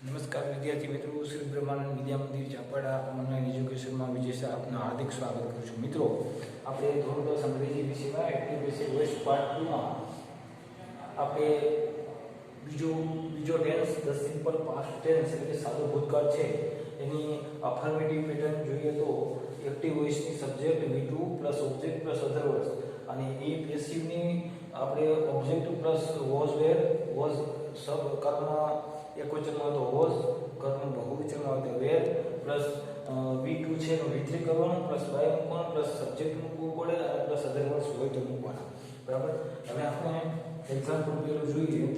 નમસ્કાર વિદ્યાર્થી મિત્રો, શ્રી બ્રહ્માનંદ વિદ્યા મંદિર ચાપડા ઓનલાઈન એજ્યુકેશનમાં વિજય આપનું હાર્દિક સ્વાગત કરું છું. મિત્રો, આપણે ધોરણ 10 અંગ્રેજી વિષયમાં એક્ટિવ પેસિવ વોઇસ પાર્ટ 2 માં આપણે બીજો tense the simple past tense એટલે કે સાદો ભૂતકાળ છે એની અફર્મેટિવ પેટર્ન જોઈએ તો એક્ટિવ વોઇસની subject V2 plus object plus other words અને એ પેસિવની આપણે object plus was were was સબ કર્મ એકવચનમાં તો વોઝ કર્મ બહુવચનમાં હોય તો વેર પ્લસ V2 છે તો V3 કરવાનું પ્લસ y મૂકવાનું પ્લસ સબ્જેક્ટ મૂકવું પડે અને પ્લસ અધર વર્ડ્સ હોય તો મૂકવાના. બરાબર. હવે આપણે એક્ઝામ્પલ પેલું જોઈએ.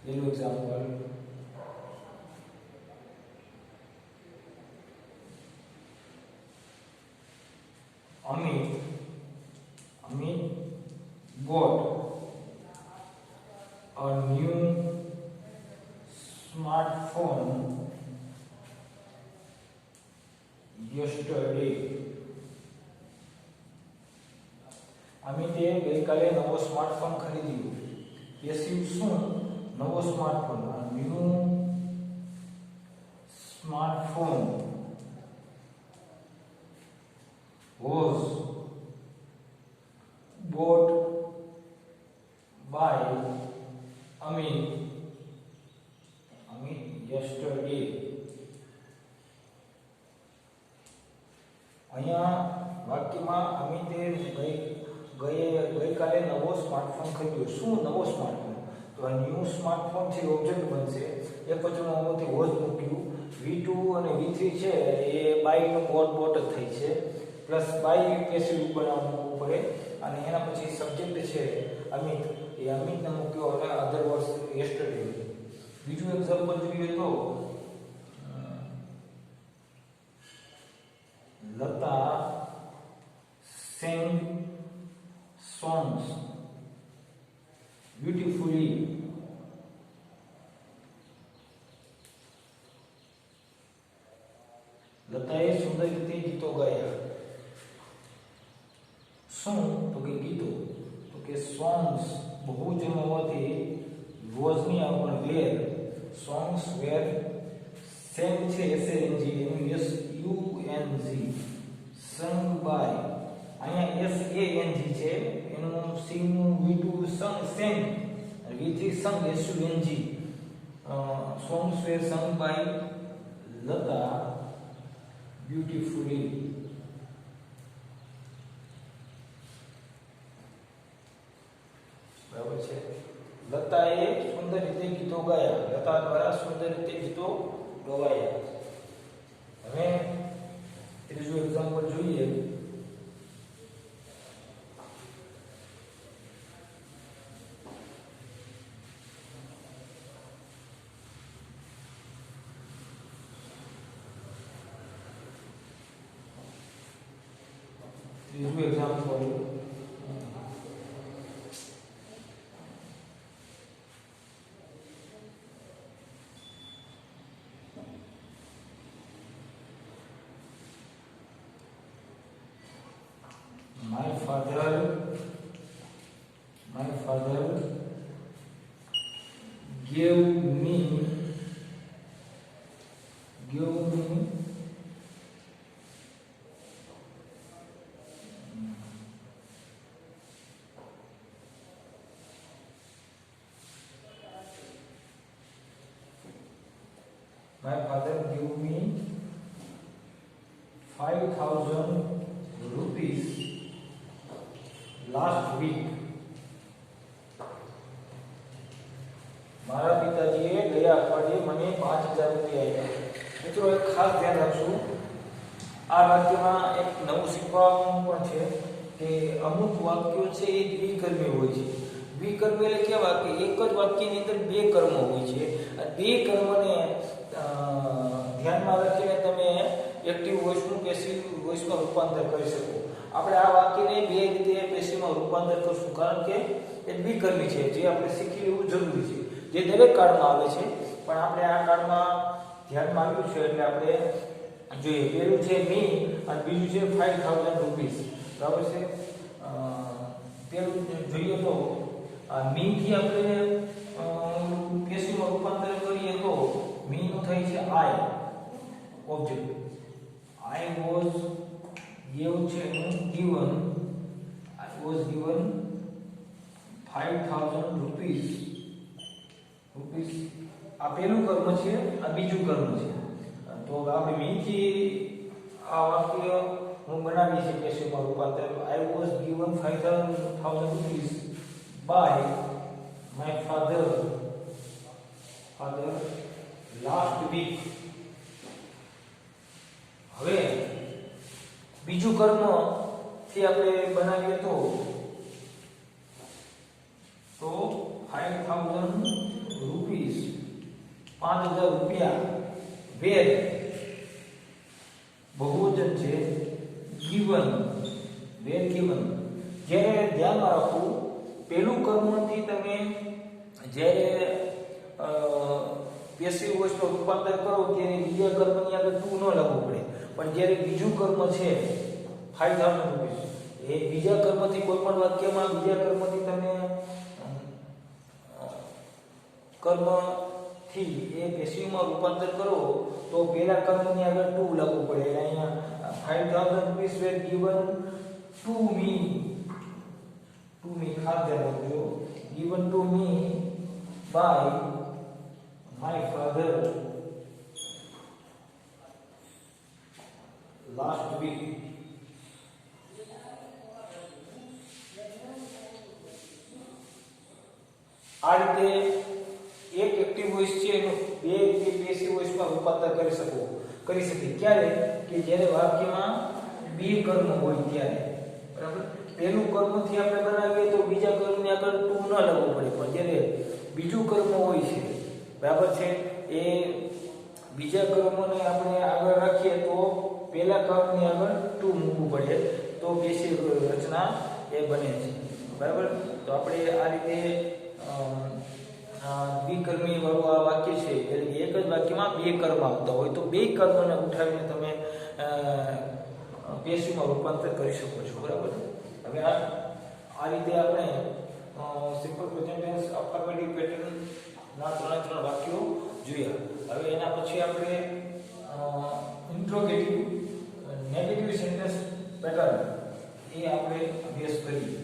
પેલું example Amit bought a new smartphone yesterday. અમિતે ગઈકાલે નવો સ્માર્ટફોન ખરીદ્યો. પેસિવ શું? નવો smartphone. New smartphone was bought by Amit yesterday. અહીંયા વાક્યમાં અમિતે ગઈકાલે નવો સ્માર્ટફોન ખરીદ્યો. શું નવો સ્માર્ટફોન? તો આ ન્યૂ સ્માર્ટફોન છે ઓબ્જેક્ટ બનશે. એક વચનમાં હોવાથી વોઝ મૂક્યું. V2 અને V3 છે એ બાય નો બોટ જ થઈ છે. પ્લસ બાય પેસિવ બનાવવું પડે અને એના પછી સબ્જેક્ટ છે અમિત, એ અમિતને મૂક્યો અને અધર વર્ડ્સ યસ્ટરડે. બીજું એક્ઝામ્પલ જોઈએ તો લતા sang songs beautifully. લતાએ સુંદર રીતે ગીતો ગાયા. શું? તો કે ગીતો. તો કે સોંગ્સ બહુજન હોવાથી વોઝની આપણ વેર. સોંગ્સ વેર સેમ છે SANG એનું SUNG sung by. અહીંયા SANG છે એનું sing નું V2 sung sang V3 sung SUNG. songs were sung by Lata beautifully. બરાબર છે. લતાએ સુંદર રીતે ગીતો ગાયા. લતા દ્વારા સુંદર રીતે ગીતો ગવાયા. હવે ત્રીજું એક્ઝામ્પલ જોઈએ. ત્રીજું example My father gave me My father gave me 5,000 rupees last week. મારા પિતાજીએ ગયા અઠવાડિયે મને 5,000 રૂપિયા આપ્યા. મિત્રો, એક ખાસ ધ્યાન રાખશું. આ વાક્યમાં એક નવું શીખવાનું પણ છે કે અમુક વાક્યો છે એ દ્વિકર્મી હોય છે. દ્વિકર્મી એટલે કેવા કે એક જ વાક્યની અંદર બે કર્મ હોય છે. આ બે કર્મને ધ્યાનમાં રાખીને તમે એક્ટિવ વોઇસનું પેસિવ વોઇસમાં રૂપાંતર કરી શકો. આપણે આ વાક્યને બે રીતે પેસિવમાં રૂપાંતર કરશું કારણ કે એ દ્વિકર્મી છે જે આપણે શીખી લેવું જરૂરી છે. જે દરેક કાળમાં આવે છે પણ આપણે આ કાળમાં ધ્યાનમાં આવ્યું છે એટલે આપણે જોઈએ. પહેલું છે મી અને બીજું છે 5,000 રૂપીસ. બરાબર છે. પેલું જોઈએ તો મી થી આપણે પેશીમાં રૂપાંતર કરીએ તો મી નું થાય છે આઈ object I was given I was given 5000 rupees આ પહેલું કર્મ છે આ બીજું કર્મ છે તો આપણે મી થી આ વાક્ય હું બનાવી શકીએ છીએ મારું રૂપાંતર I was given 5000 rupees by my father last week હવે બીજું કર્મ થી આપણે બનાવીએ તો 5000 rupees 5000 રૂપિયા વેર બહુવચન છે given વેર given જ્યારે ધ્યાનમાં રાખવું પહેલું કર્મથી તમે જ્યારે પેસિવ વોઇસનું રૂપાંતર કરો ત્યારે બીજા કર્મની આગળ ટુ ન લાગવું પડે પણ જ્યારે બીજું કર્મ છે 5000 રૂપિયા એ બીજા કર્મથી કોઈ પણ વાક્યમાં બીજા કર્મથી તમે કર્મથી એ પેસિવમાં રૂપાંતર કરો તો પહેલા કર્મની આગળ ટુ લાગવું પડે એટલે અહીંયા 5000 રૂપિયા વેર ગિવન ટુ મી ખાસ ધ્યાન રાખજો given to me by my father last week આ રીતે એક એક્ટિવ વોઇસ છે એનું બે પેસિવ વોઇસમાં રૂપાંતર કરી શકે ક્યારે કે જ્યારે વાક્યમાં બે કર્મ હોય ત્યારે બરાબર પહેલું કર્મથી આપણે બનાવીએ તો બીજા કર્મની આગળ ટુ ન લાગવું પડે પણ જ્યારે બીજું કર્મ હોય છે બરાબર છે એ બીજા કર્મને આપણે આગળ રાખીએ તો પહેલા કર્મની આગળ ટુ મૂકવું પડે તો પેસિવ રચના એ બને છે બરાબર તો આપણે આ રીતે દ્વિકર્મી વાળું આ વાક્ય છે એટલે એક જ વાક્યમાં બે કર્મ આવતા હોય તો બે કર્મને ઉઠાવીને તમે પેસિવમાં રૂપાંતર કરી શકો છો બરાબર હવે આ રીતે આપણે simple present tense affirmative pattern ના ત્રણ વાક્યો જોયા હવે એના પછી આપણે ઇન્ટ્રોગેટિવ નેગેટિવ સેન્ટેન્સ પેટર્ન એ આપણે અભ્યાસ કરીએ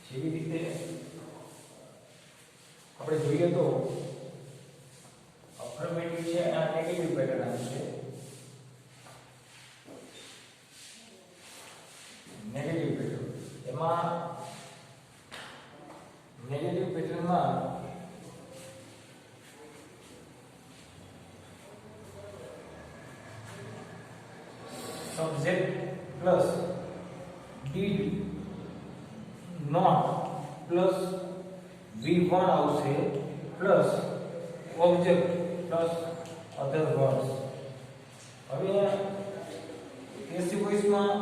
જેવી રીતે આપણે જોઈએ તો અફર્મેટિવ છે અને નેગેટિવ પેટર્ન આવશે નેગેટિવ પેટર્ન એમાં નેગેટિવ પેટર્નમાં subject plus did not plus V1 આવશે plus object plus other words હવે પેસિવ વોઇસમાં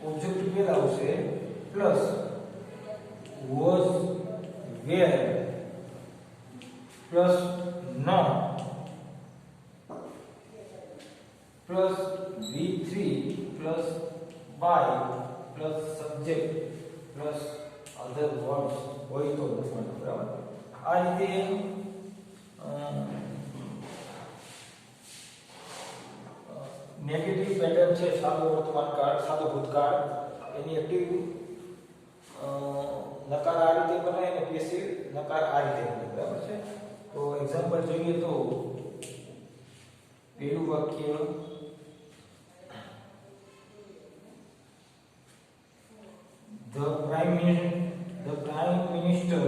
ઓબ્જેક્ટ પહેલા આવશે plus was were plus not plus V3 plus by plus subject plus other words હોય તો લખવાનું બરાબર આ રીતે નેગેટિવ પેટર્ન છે સાદો વર્તમાન કાળ સાદો ભૂતકાળ એની એક્ટિવ નકાર આ રીતે બને અને પેસિવ નકાર આ રીતે બને બરાબર છે તો એક્ઝામ્પલ જોઈએ તો પહેલું વાક્ય The Prime Minister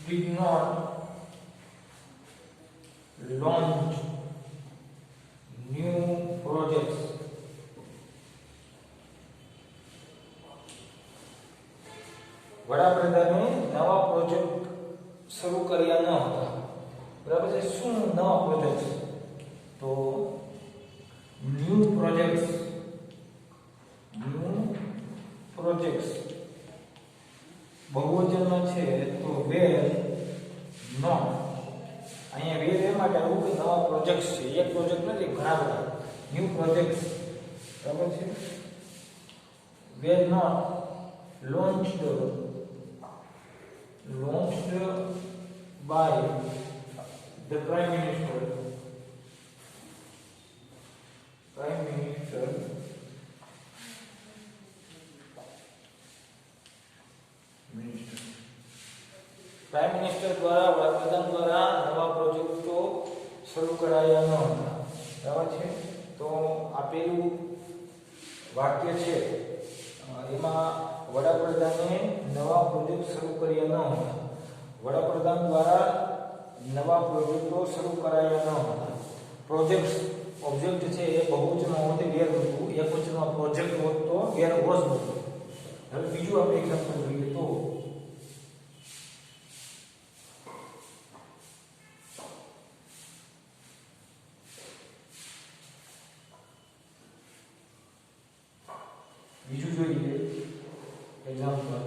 did not launch new projects. વડાપ્રધાને નવા પ્રોજેક્ટ શરૂ કર્યા ન હતા બરાબર છે શું નવા પ્રોજેક્ટ તો ન્યૂ પ્રોજેક્ટ્સ બહુવચનમાં છે તો વેર નોટ અહીંયા વેર એ માટે આવું કે નવા પ્રોજેક્ટ્સ છે એક પ્રોજેક્ટ નથી ઘણા બધા ન્યૂ પ્રોજેક્ટ્સ બરાબર છે were not launched by the Prime Minister દ્વારા વડાપ્રધાન દ્વારા નવા પ્રોજેક્ટો શરૂ કરાયા ન હતા. બરાબર છે. તો આપેલું વાક્ય છે એમાં વડાપ્રધાને નવા પ્રોજેક્ટ શરૂ કર્યા ન હતા. વડાપ્રધાન દ્વારા નવા પ્રોજેક્ટો શરૂ કરાયા ન હતા. પ્રોજેક્ટ ઓબ્જેક્ટ છે એ બહુવચનમાં હોત વેર હતું, એકવચનમાં પ્રોજેક્ટ હોત તો વેર વોઝ હતું. હવે બીજું આપણે એક્ઝામ્પલ જોઈએ તો બીજું જોઈએ example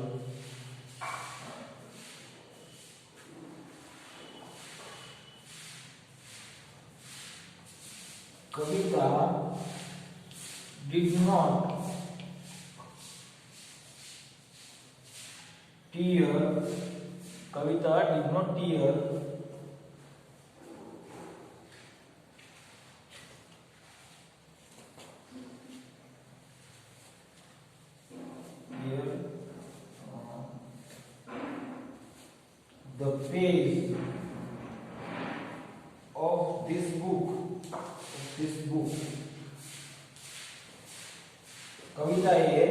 Kavita did not tear the page of this book. કવિતાએ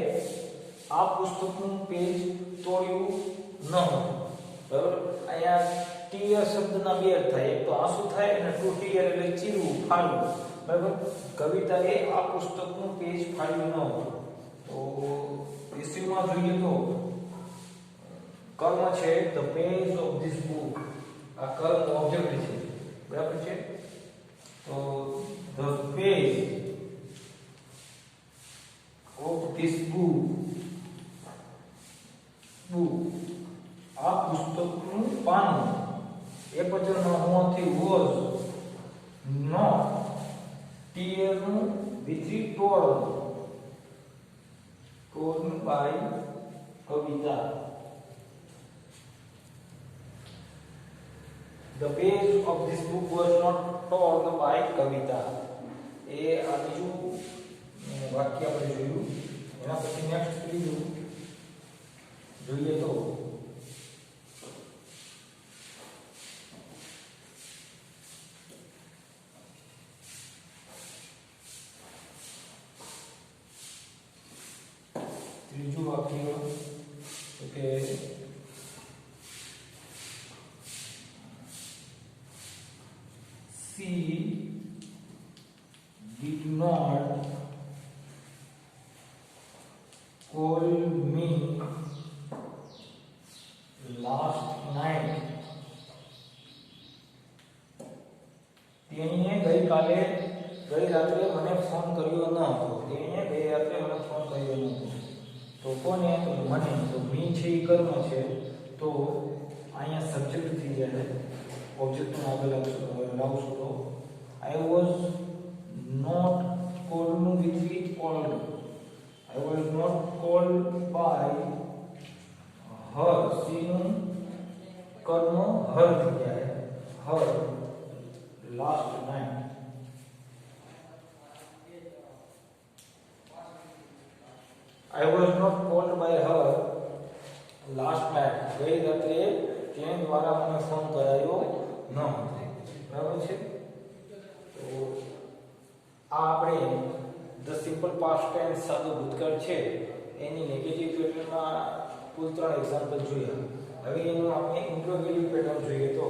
આ પુસ્તકનું પેજ તોડ્યું ન હતું. બરાબર. અહીંયા ટીયર શબ્દના બે અર્થ થાય. એક તો આંસુ થાય અને ટુ ટીયર એટલે ચીરવું, ફાડવું. બરાબર. કવિતાએ આ પુસ્તકનું પેજ ફાડ્યું ન હતું. તો પેસિવમાં જોઈએ તો કર્મ છે the page of this book. આ કર્મ ઓબ્જેક્ટ છે. બરાબર છે. તો the page of this book આ પુસ્તકનું પાનું એક વચનમાં હોવાથી was not tearનું વિચી torn by Kavita. The page of this book was not torn by કવિતા. એ આ બીજું વાક્ય આપણે જોયું. એના પછી નેક્સ્ટ ત્રીજું જોઈએ તો ત્રીજું વાક્ય કે she did not call me last night. તેણીએ ગઈ રાત્રે મને ફોન કર્યો ન હતો. તેણીએ ગઈ રાત્રે મને ફોન કર્યો ન હતો. તો કોને? તો મને. તો મી છે એ કર્મ છે. તો અહીંયા સબ્જેક્ટ થઈ જાય. ઓબ્જેક્ટનું આગળ લાવશું તો I was not called with cold. I was not called by her. She નું કર્મ her થઈ જાય. Her last night. I was not called by her last night. ગઈ રાત્રે તેની દ્વારા મને ફોન કરાયો ન હતો. બરાબર છે. તો આ આપણે ધ સિમ્પલ પાસ્ટ ટેન્સ સાદો ભૂતકાળ છે એની નેગેટિવ પેટર્નમાં કુલ 3 એક્ઝામ્પલ જોયા. હવે એનું આપણે ઇન્ટ્રોગેટિવ પેટર્ન જોઈએ તો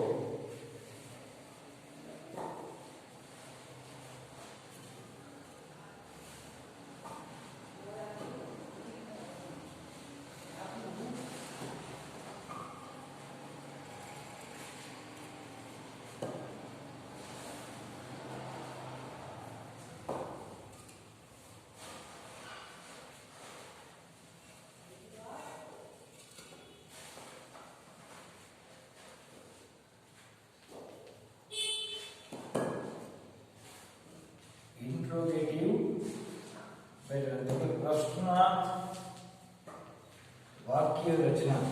ઇન્ટ્રોગેટિવ પેટર્ન. પ્રશ્નાર્થ વાક્ય રચના.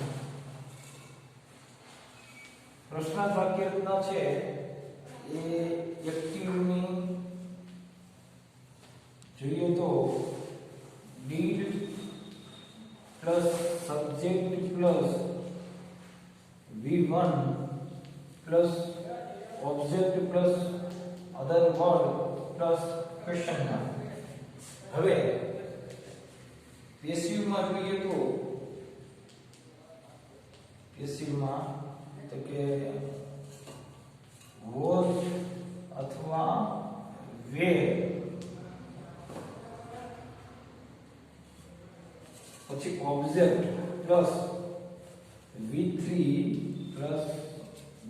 પ્રશ્નાર્થ વાક્ય રચના છે એ એક્ટિવની જોઈએ તો did plus subject plus V1 plus object plus other word plus question mark. હવે પેસિવમાં જોઈએ તો પેસિવમાં તો કે was અથવા were પછી object plus V3 plus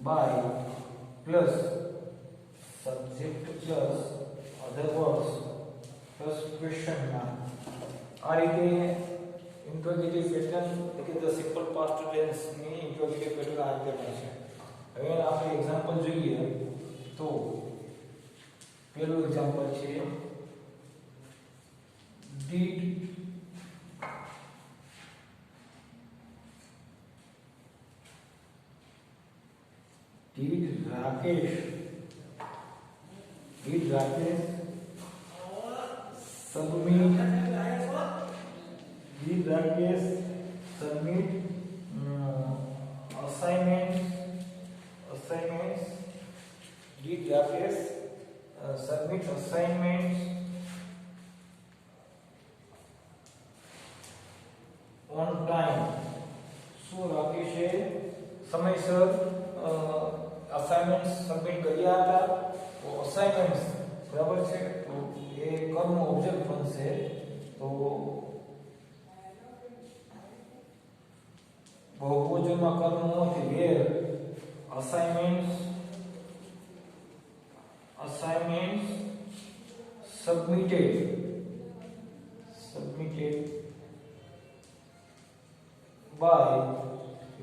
by plus subject plus other words plus question mark. આ રીતે ઇન્ટ્રોગેટિવ પેટર્ન એટલે કે સિમ્પલ પાસ્ટ ટેન્સ ની ઇન્ટ્રોગેટિવ પેટર્ન આ રીતે બનશે. હવે આપણે એક્ઝામ્પલ જોઈએ તો પહેલું એક્ઝામ્પલ છે did Rakesh submit assignments. Did Rakesh submit assignments on time? શું રાકેશે સમયસર અસાઇનમેન્ટ સબમિટ કર્યા હતા? તો અસાઇનમેન્ટ બરાબર છે તો એ કર્મ ઓબ્જેક્ટ બનશે. તો બહુવચનમાં કર્મ હોવાથી વેર assignments submitted by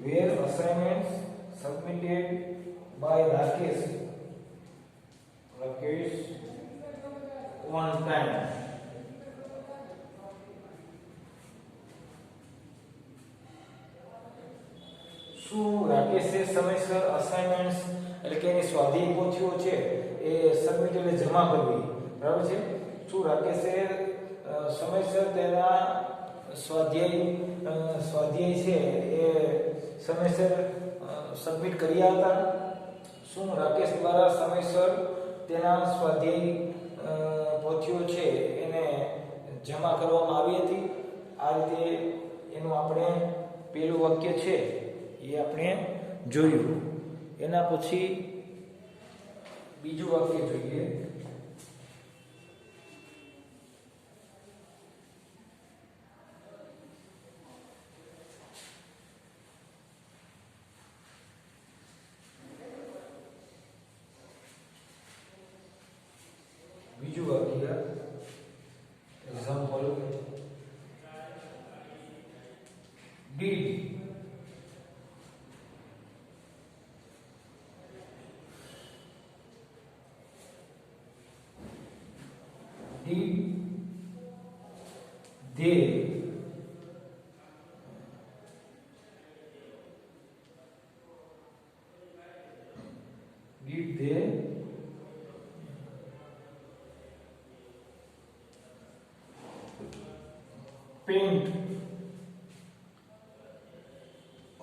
were assignments submitted by Rakesh on time. શું રાકેશે સમયસર અસાઇનમેન્ટ્સ એટલે કે એની સ્વાધ્યાય પોથીઓ છે એ સબમિટ એટલે જમા કરવી બરાબર છે? શું રાકેશે સમયસર તેના સ્વાધ્યાય છે એ સમયસર સબમિટ કર્યા હતા? શું રાકેશ દ્વારા સમયસર તેના સ્વાધ્યાય પોથીઓ છે એને જમા કરવામાં આવી હતી? આ રીતે એનું આપણે પહેલું વાક્ય છે એ આપણે જોયું. એના પછી બીજું વાક્ય જોઈએ. Example did they paint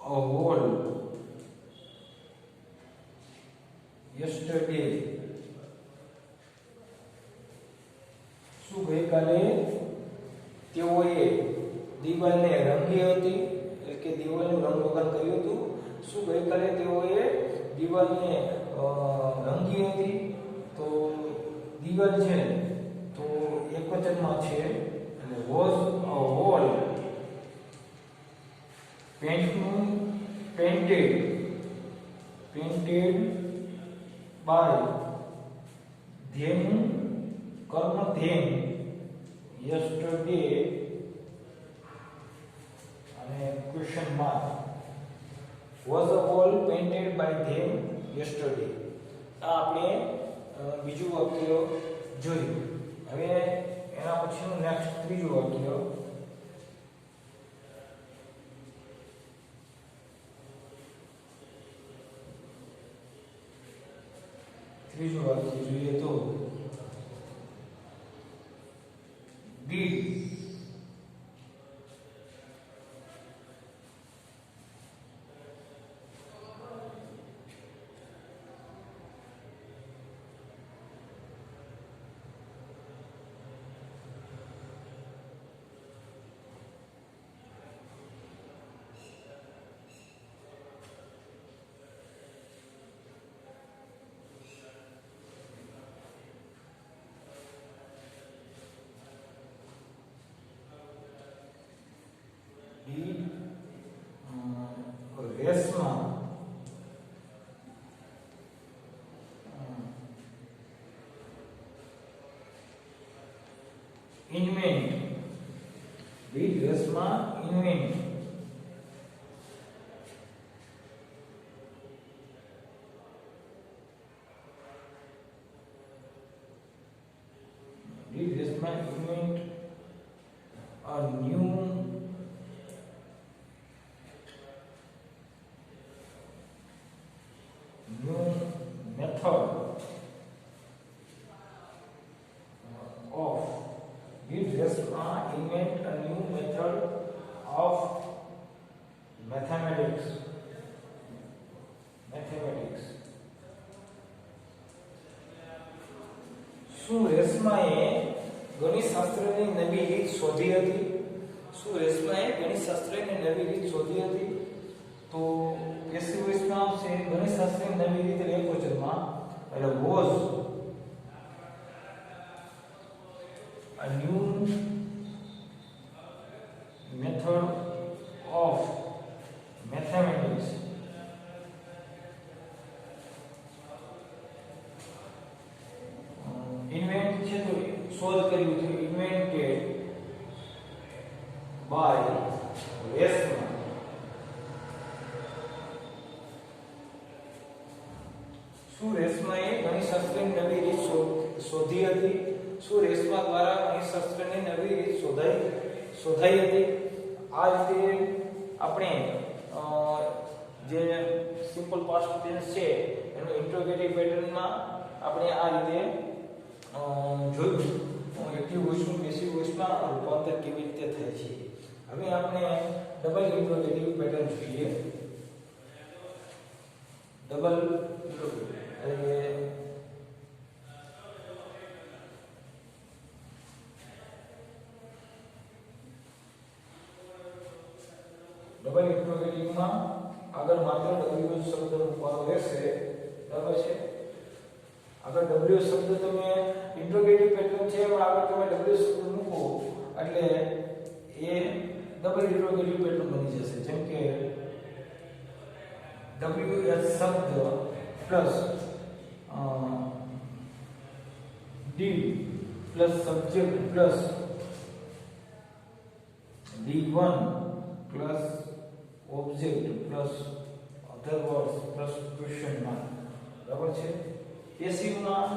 a wall yesterday? શું ગઈકાલે તેઓએ દિવાલને રંગી હતી એટલે કે દિવાલનું રંગરોગન કર્યું હતું? શું ગઈકાલે તેઓએ દિવાલને રંગી હતી? તો દિવાલ છે તો એકવચનમાં છે એટલે was a wall painted by them કર્મ them yesterday અને question mark. was a wall painted by them yesterday. આ આપણે બીજું વાક્ય જોયું. હવે એના પછીનું નેક્સ્ટ ત્રીજું વાક્ય ત્રીજું વાક્ય જોઈએ તો did રેસમાં ઇન્વેન્ટ did રેસમાં ઇન્વેન્ટ did રેસમાં invent a new method of did Resma invent a new method of mathematics શું રેશમાએ ગણિતશાસ્ત્રની નવી રીત શોધી હતી? શું રેશમાએ ગણિતશાસ્ત્રની નવી રીત શોધી હતી? તો પેસિવ વોઇસમાં આવશે ગણિતશાસ્ત્રની નવી રીત એકવચનમાં એટલે was a new method of mathematics invent છે તો શોધ કર્યું છે invented by Resma શું રેશમાએ ગણિતશાસ્ત્રની નવી રીત શોધી હતી? શું રેશમા દ્વારા ગણિતશાસ્ત્રની નવી રીત શોધાઈ હતી? આ રીતે આપણે જે સિમ્પલ પાસ્ટ ટેન્સ છે એનું ઇન્ટ્રોગેટિવ પેટર્નમાં આપણે આ રીતે જોયું એક્ટિવ વોઇસનું પેસિવ વોઇસમાં રૂપાંતર કેવી રીતે થાય છે. હવે આપણે ડબલ ઇન્ટ્રોગેટિવ પેટર્ન જોઈએ. ડબલ ડબલ ઇન્ટ્રોગેટિવમાં આગળ માત્ર w શબ્દ મૂકવાનો રહેશે. બરાબર છે? આગળ w શબ્દ તમે ઇન્ટ્રોગેટિવ પેટર્ન છે પણ આગળ તમે w શબ્દ મૂકો એટલે એ ડબલ ઇન્ટ્રોગેટિવ પેટર્ન બની જશે. જેમ કે ws શબ્દ plus did plus subject plus d1 plus object plus other words plus question mark. બરાબર છે? પેસિવમાં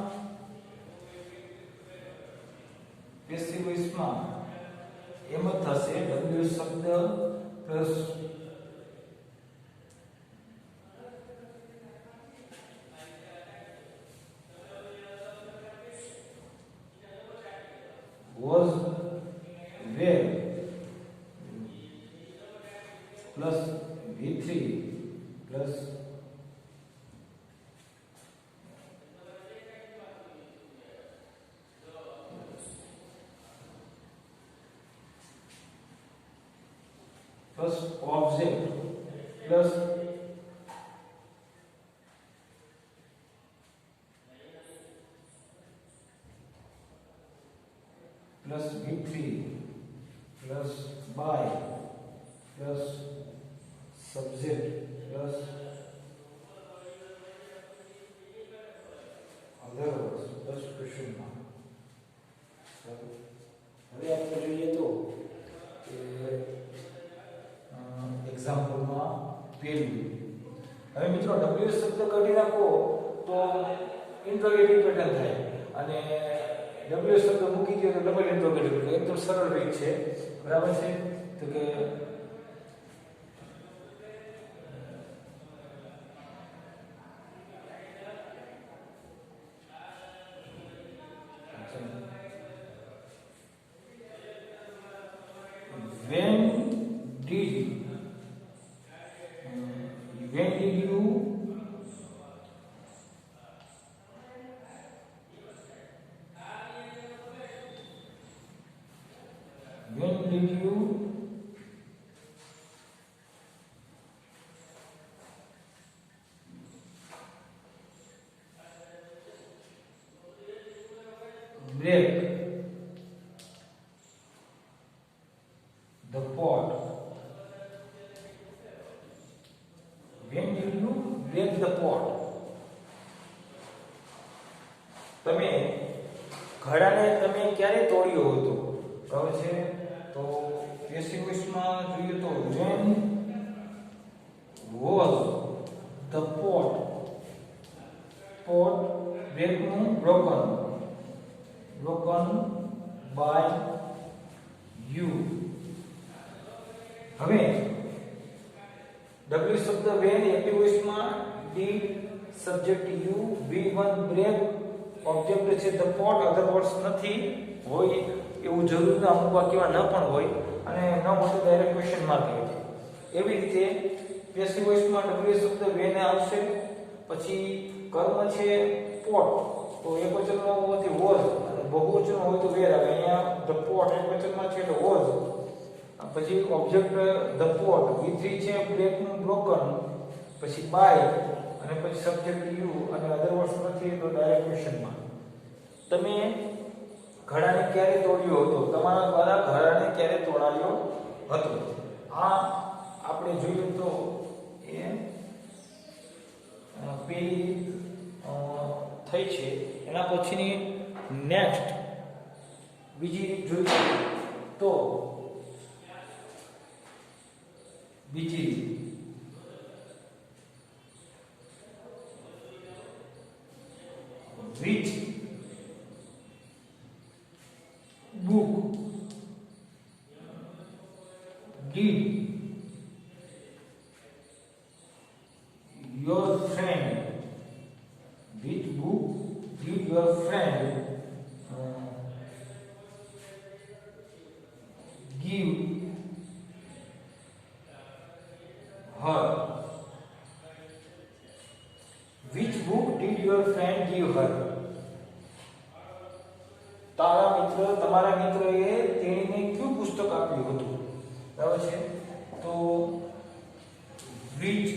પેસિવ વોઇસમાં એમ જ થશે w શબ્દ plus was where plus v3 plus object plus v3 plus by plus subject plus other words plus question mark. હવે આપણે જોઈએ તો એક્ઝામ્પલમાં પહેલું. હવે મિત્રો w શબ્દ કાઢી નાખો તો ઇન્ટ્રોગેટિવ પેટર્ન થાય અને w શબ્દ મૂકી દો તો ડબલ ઇન્ટ્રોગેટિવ એટલે એકદમ સરળ રીત છે. બરાબર છે? તો કે when did you break the pot? When did you break the pot? તમે ઘડાને તમે ક્યારે તોડ્યો હતો? બરાબર છે. તો પેસિવ વોઇસમાં જોઈએ તો when was the pot break નું broken by you. હવે W શબ્દ when એક્ટિવ વોઇસમાં did subject you V1 break object છે the pot અધર વર્ડ્સ નથી હોય એવું જરૂરી ના અમુક વાક્યમાં ન પણ હોય અને ન હોય તો ડાયરેક્ટ ક્વેશ્ચન માર્ક આવે છે. એવી રીતે પેસિવ વોઇસમાં W શબ્દ when આવશે, પછી કર્મ છે pot તો એકવચનમાં હોવાથી was અને બહુવચન હોય તો where આવે. અહીંયા the pot એકવચનમાં છે એટલે was, પછી ઓબ્જેક્ટ the pot V3 છે break નું broken, પછી by અને પછી સબ્જેક્ટ you અને અધર વર્ડ્સ નથી તો ડાયરેક્ટ ક્વેશ્ચનમાં. તમે ઘડાને ક્યારે તોડ્યો હતો? તમારા દ્વારા ઘડાને ક્યારે તોડાયો હતો? આ આપણે જોઈએ તો એ પેલી થઈ છે. એના પછીની નેક્સ્ટ બીજી રીત જોઈએ તો બીજી રીત which book did your friend which book did your friend give her? Which book did your friend give her? તમારા મિત્રએ તેણીને કયું પુસ્તક આપ્યું હતું? બરાબર છે. તો which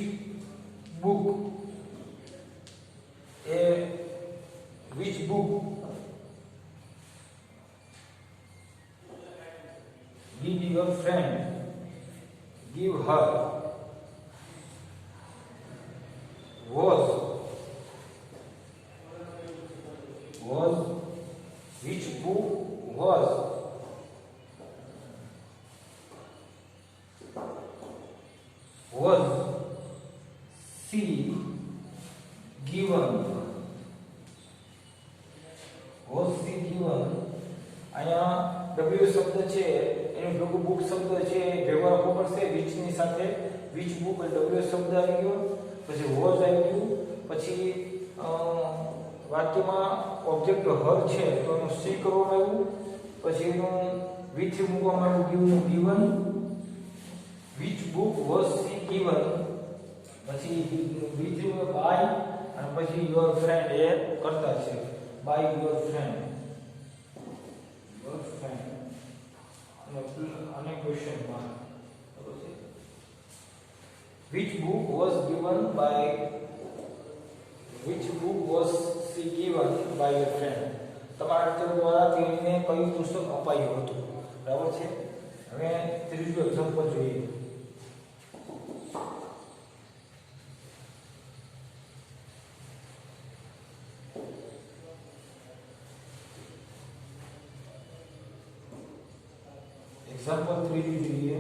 book which book did your friend give her? Was which book was she given? Was she given? અહીંયા W શબ્દ છે એનું ભેગું બુક શબ્દ છે ભેગો રાખવો પડશે which ની સાથે. which book W શબ્દ આવી ગયો, પછી was આવી ગયું, પછી વાક્યમાં ઓબ્જેક્ટ હર છે તો એનું સી કરવામાં આવ્યું, પછી એનું વિચ મૂકવામાં આવ્યું given. which book was she given, પછી વિચ by અને પછી your friend એ કરતા છે by your friend અને question mark. which book was given by which book was she given by your friend? તમારા મિત્ર દ્વારા તેણીને કયું પુસ્તક અપાયું હતું? બરાબર છે. હવે ત્રીજું એક્ઝામ્પલ જોઈએ. એક્ઝામ્પલ ત્રીજું જોઈએ.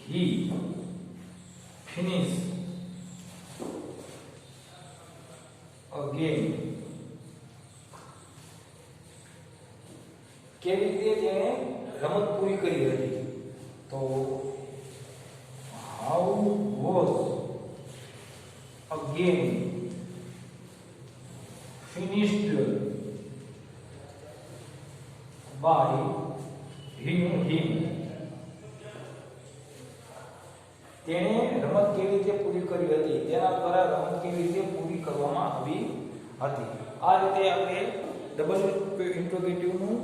he finished a game. કેવી રીતે તેણે રમત પૂરી કરી હતી? તો how was a game finished by him. તેણે રમત કેવી રીતે પૂરી કરી હતી? તેના દ્વારા રમત કેવી રીતે પૂરી કરવામાં આવી હતી? આ રીતે આપણે ડબલ ઇન્ટ્રોગેટિવ નું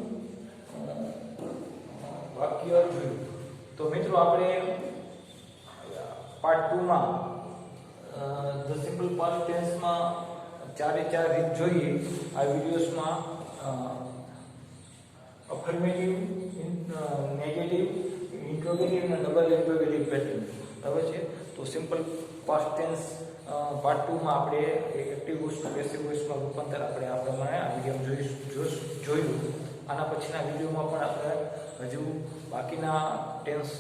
વાક્ય જોયું. તો મિત્રો આપણે પાર્ટ 2 માં ધ સિમ્પલ પાસ્ટ ટેન્સ માં 4 રીત જોઈએ. આ વિડિયોસમાં અફર્મેટિવ, નેગેટિવ, ઇન્ટ્રોગેટિવ અને ડબલ ઇન્ટ્રોગેટિવ પેટર્ન હવે છે. તો સિમ્પલ પાસ્ટ ટેન્સ પાર્ટ 2 માં આપણે એક્ટિવ વોઇસ પેસિવ વોઇસમાં રૂપાંતર આપણે આ પ્રમાણે આ વિડિયોમાં જોયું. આના પછીના વિડિયોમાં પણ આપણે હજુ બાકીના ટેન્સ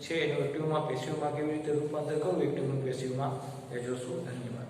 છે એનું એક્ટિવમાં પેસિવમાં કેવી રીતે રૂપાંતર કરવું, એક્ટિવનું પેસિવમાં એ જોશું. ધન્યવાદ.